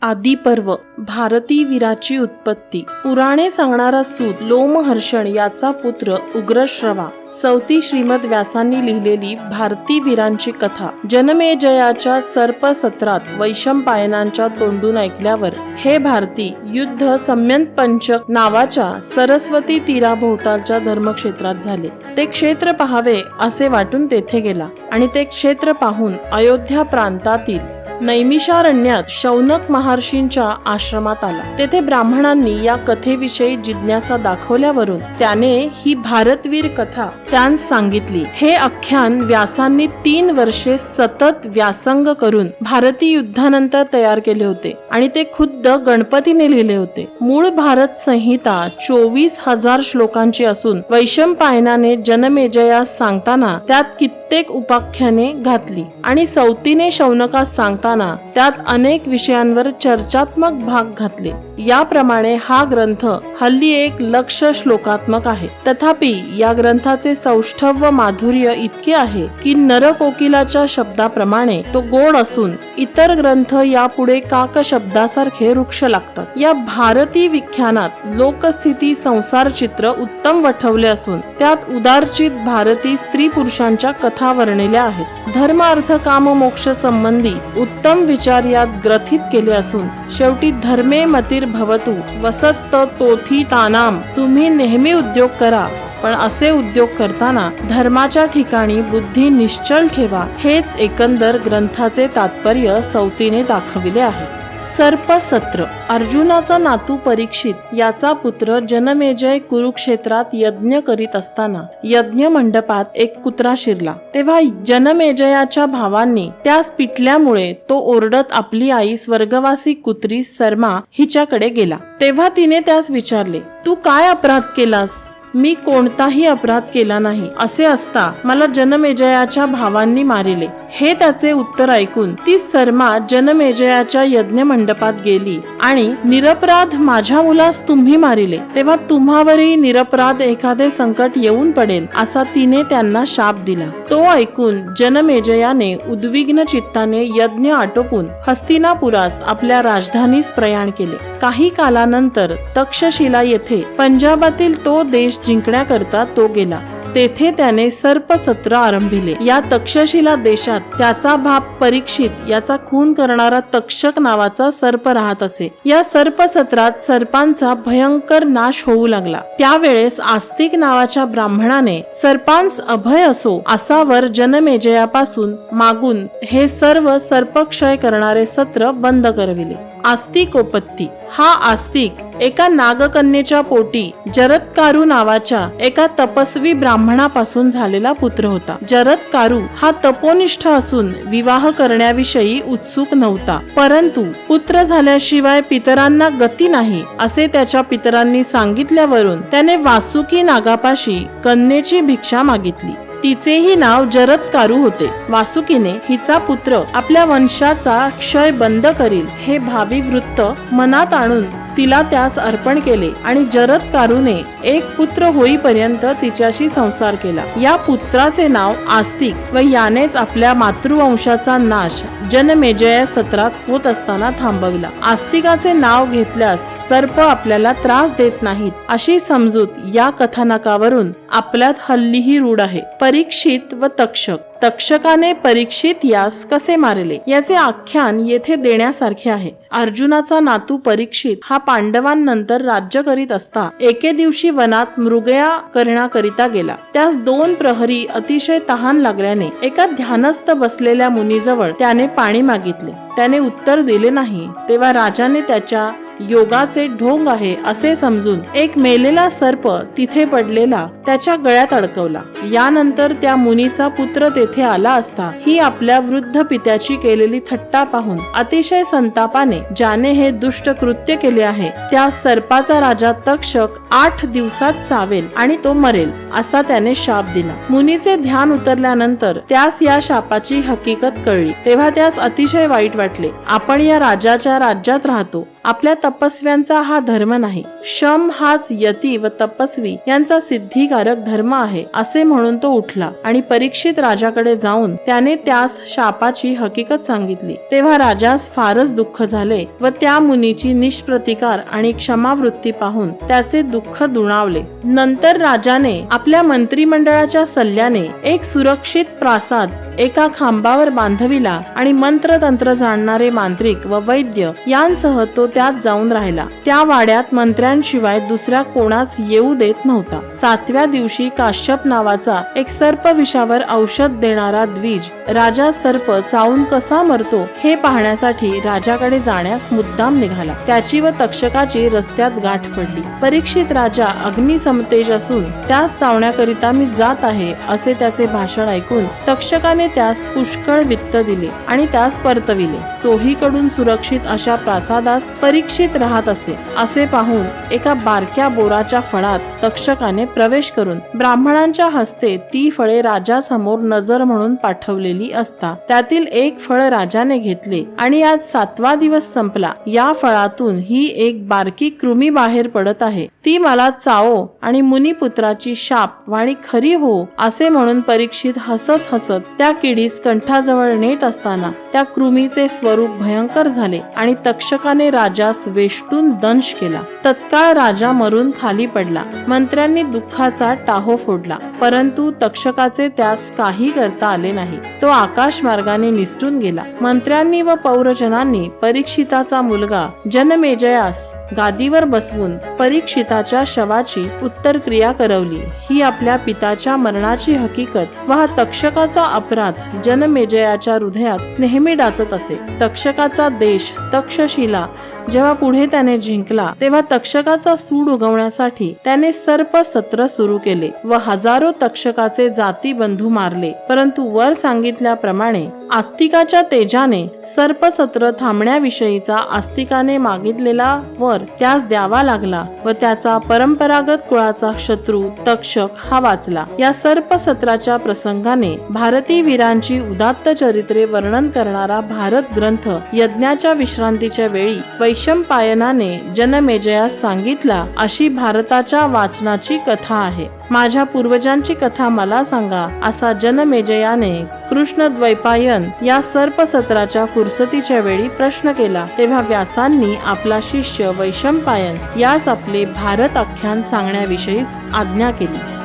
आदिपर्व भारती वीराची उत्पत्ती. पुराणे सांगणारा सूत लोमहर्षण याचा पुत्र उग्रश्रवा. सौती श्रीमद व्यासांनी लिहिलेली भारती वीरांची कथा जनमेजयाच्या सर्पसत्रात वैशंपायनांच्या तोंडून ऐकल्यावर हे भारती युद्ध सम्यंत पंचक नावाच्या सरस्वती तीराभोवतालच्या धर्मक्षेत्रात झाले. ते क्षेत्र पाहावे असे वाटून तेथे गेला आणि ते क्षेत्र पाहून अयोध्या प्रांतातील नैमिषारण्यात शौनक महर्षींच्या आश्रमात आला. तेथे ब्राह्मणांनी या कथेविषयी जिज्ञासा दाखवल्यावरून त्याने ही भारतवीर कथा त्यांस सांगितली. हे आख्यान व्यासांनी 3 वर्षे सतत व्यासंग करून भारती युद्धानंतर तयार केले होते आणि ते खुद्द गणपतीने लिहिले होते. मूळ भारत संहिता 24,000 श्लोकांची असून वैशंपायनाने जनमेजयास सांगताना त्यात कित्येक उपाख्याने घातली आणि सौतीने शौनकास सांगताना त्यात अनेक विषयांवर चर्चात्मक भाग घातले. याप्रमाणे हा ग्रंथ हल्ली 1,00,000 श्लोकात्मक आहे. तथापि या ग्रंथाचे सौष्ठव व माधुर्य इतके आहे की नरकोकिलाच्या शब्दाप्रमाणे तो गोड असून इतर ग्रंथ यापुढे काक शब्दासारखे वृक्ष लागतात. या भारती विख्यानात लोकस्थिती संसार चित्र उत्तम वठवले असून त्यात उदारचित भारती स्त्री पुरुषांच्या कथा वर्णिल्या आहेत. धर्म अर्थ काम मोक्ष संबंधी उत्तम विचार यात ग्रथित केले असून शेवटी धर्मे मतीर भवतु वसत्त तोथी तानाम. तुम्ही नेहमी उद्योग करा, पण असे उद्योग करताना धर्माच्या ठिकाणी बुद्धी निश्चल ठेवा. हेच एकंदर ग्रंथाचे तात्पर्य सौतीने दाखविले आहे. सर्पसत्र. अर्जुनाचा नातू परीक्षित याचा पुत्र जनमेजय कुरुक्षेत्रात यज्ञ करीत असताना यज्ञ मंडपात एक कुत्रा शिरला. तेव्हा जनमेजयाच्या भावांनी त्यास पिटल्यामुळे तो ओरडत आपली आई स्वर्गवासी कुत्री सरमा हिच्याकडे गेला. तेव्हा तिने त्यास विचारले, तू काय अपराध केलास? मी कोणताही अपराध केला नाही. असे असता मला जनमेजयाच्या भावांनी मारिले. हे त्याचे उत्तर ऐकून ती सरमा जनमेजयाच्या यज्ञ मंडपात गेली आणि निरपराध माझ्या मुलास तुम्ही मारिले, तेव्हा तुम्हावरही निरपराध एखादे संकट येऊन पडेल असा तिने त्यांना शाप दिला. तो ऐकून जनमेजयाने उद्विग्न चित्ताने यज्ञ आटोपून हस्तिनापुरास आपल्या राजधानीस प्रयाण केले. काही कालानंतर तक्षशिला येथे पंजाबातील तो देश जिंकण्याकरता तो गेला. तेथे त्याने सर्पसत्र आरंभिले. या तक्षशिला देशात त्याचा बाप परीक्षित याचा खून करणारा तक्षक नावाचा सर्प राहत असे. या सर्पसत्रात सर्पांचा भयंकर नाश होऊ लागला. त्यावेळेस आस्तिक नावाच्या ब्राह्मणाने सर्पांस अभय असो असा वर जनमेजयापासून मागून हे सर्व सर्पक्षय करणारे सत्र बंद करविले. आस्तिकोपत्ती. हा आस्तिक एका नागकन्येच्या पोटी जरत्कारु नावाच्या एका तपस्वी ब्राह्मणापासून झालेला पुत्र होता. जरत्कारु हा तपोनिष्ठ असून विवाह करण्याविषयी उत्सुक नव्हता. परंतु पुत्र झाल्याशिवाय पितरांना गती नाही असे त्याच्या पितरांनी सांगितल्यावरून त्याने वासुकी नागापाशी कन्येची भिक्षा मागितली. तिचेही नाव जरत्कारु होते. वासुकीने हिचा पुत्र आपल्या वंशाचा क्षय बंद करील हे भावी वृत्त मनात आणून तिला त्यास अर्पण केले आणि जरत्कारूने एक पुत्र होईपर्यंत तिच्याशी संसार केला. या पुत्राचे नाव आस्तिक व यानेच आपल्या मातृवंशाचा नाश जनमेजय सत्रात होत असताना थांबविला. आस्तिकाचे नाव घेतल्यास सर्प आपल्याला त्रास देत नाहीत अशी समजूत या कथानकावरून आपल्यात हल्लीही रूढ आहे. परीक्षित व तक्षक. तक्षकाने परीक्षित यास कसे मारले याचे आख्यान येथे देण्यासारखे आहे. अर्जुनाचा नातू परीक्षित हा पांडवांनंतर राज्य करीत असता एके दिवशी वनात मृगया करण्याकरिता गेला. त्यास 2 प्रहरी अतिशय तहान लागल्याने एका ध्यानस्थ बसलेल्या मुनीजवळ त्याने पाणी मागितले. त्याने उत्तर दिले नाही. तेव्हा राजाने त्याच्या योगाचे ढोंग आहे असे समजून एक मेलेला सर्प तिथे पडलेला त्याच्या गळ्यात अडकवला. यानंतर त्या मुनीचा पुत्र तेथे आला असता ही आपल्या वृद्ध पित्याची केलेली थट्टा पाहून अतिशय संतापाने ज्याने हे दुष्ट कृत्य केले आहे त्या सर्पाचा राजा तक्षक 8 दिवसात चावेल आणि तो मरेल असा त्याने शाप दिला. मुनीचे ध्यान उतरल्यानंतर त्यास या शापाची हकीकत कळली. तेव्हा त्यास अतिशय वाईट वाटले. आपण या राजाच्या राज्यात राहतो आपल्या तपस्व्यांचा हा धर्म नाही. शम हाच यती व तपस्वी यांचा सिद्धिकारक धर्म आहे असे म्हणून तो उठला आणि परीक्षित राजाकडे जाऊन त्याने त्यास शापाची हकीकत सांगितली. तेव्हा राजास फारच दुःख झाले व त्या मुनीची निष्प्रतिकार आणि क्षमावृत्ती पाहून त्याचे दुःख दुणावले. नंतर राजाने आपल्या मंत्रिमंडळाच्या सल्ल्याने एक सुरक्षित प्रासाद एका खांबावर बांधविला आणि मंत्रतंत्र जाणणारे मांत्रिक व वैद्य यांसह तो त्यात जाऊन राहिला. त्या वाड्यात मंत्र्यांशिवाय दुसऱ्या कोणास येऊ देत नव्हता. 7व्या दिवशी काश्यप नावाचा एक सर्प विषावर औषध देणारा द्विज राजा सर्प चावून कसा मरतो हे पाहण्यासाठी राजाकडे जाण्यास मुद्दाम निघाला. त्याची व तक्षकाची रस्त्यात गाठ पडली. परीक्षित राजा अग्निसमतेज असून त्यास चावण्याकरिता मी जात आहे असे त्याचे भाषण ऐकून तक्षकाने त्यास पुष्कळ वित्त दिले आणि त्यास परतविले. चोहीकडून सुरक्षित अशा प्रासादास परीक्षित राहत असे. असे पाहून एका बारक्या बोराच्या फळात तक्षकाने प्रवेश करून ब्राह्मणांच्या हस्ते ती फळे राजासमोर नजर म्हणून पाठवलेली असता त्यातील एक फळ राजाने घेतले आणि आज 7वा दिवस संपला. या फळातून ही एक बारकी कृमी बाहेर पडत आहे. ती मला चावो आणि मुनिपुत्राची शाप वाणी खरी हो असे म्हणून परीक्षित हसत हसत त्या किडीस कंठाजवळ नेत असताना त्या कृमीचे स्वरूप भयंकर झाले आणि तक्षकाने राजास वेष्टून दंश केला. तत्काळ राजा मरून खाली पडला. मंत्र्यांनी दुःखाचा टाहो फोडला, परंतु तक्षकाचे त्यास काही करता आले नाही. तो आकाश मार्गाने निसटून गेला. मंत्र्यांनी व पौरजनांनी परीक्षिताचा मुलगा जनमेजयास गादीवर बसवून परीक्षिताच्या शवाची उत्तर क्रिया करवली. ही आपल्या पिताच्या मरणाची हकीकत व हा तक्षकाचा अपराध जनमेजयाच्या हृदयात नेहमी डाचत असे. तक्षकाचा देश तक्षशिला जेव्हा पुढे त्याने जिंकला तेव्हा तक्षकाचा सूड उगवण्यासाठी त्याने सर्प सत्र सुरू केले व हजारो तक्षकाचे जाती बंधू मारले. परंतु वर सांगितल्याप्रमाणे आस्तिकाच्या तेजाने सर्पसत्र थांबण्याविषयीचा आस्तिकाने मागितलेला वर त्यास द्यावा लागला व त्याचा परंपरागत कुळाचा शत्रू तक्षक हा वाचला. या सर्पसत्राच्या प्रसंगाने भारतीय वीरांची उदात्त चरित्रे वर्णन करणारा भारत ग्रंथ यज्ञाच्या विश्रांतीच्या वेळी वैशंपायनाने जनमेजयास सांगितला अशी भारताच्या वाचनाची कथा आहे. माझ्या पूर्वजांची कथा मला सांगा असा जनमेजयाने कृष्णद्वैपायन या सर्पसत्राच्या फुरसतीच्या वेळी प्रश्न केला. तेव्हा व्यासांनी आपला शिष्य वैशंपायन यास आपले भारत आख्यान सांगण्याविषयी आज्ञा केली.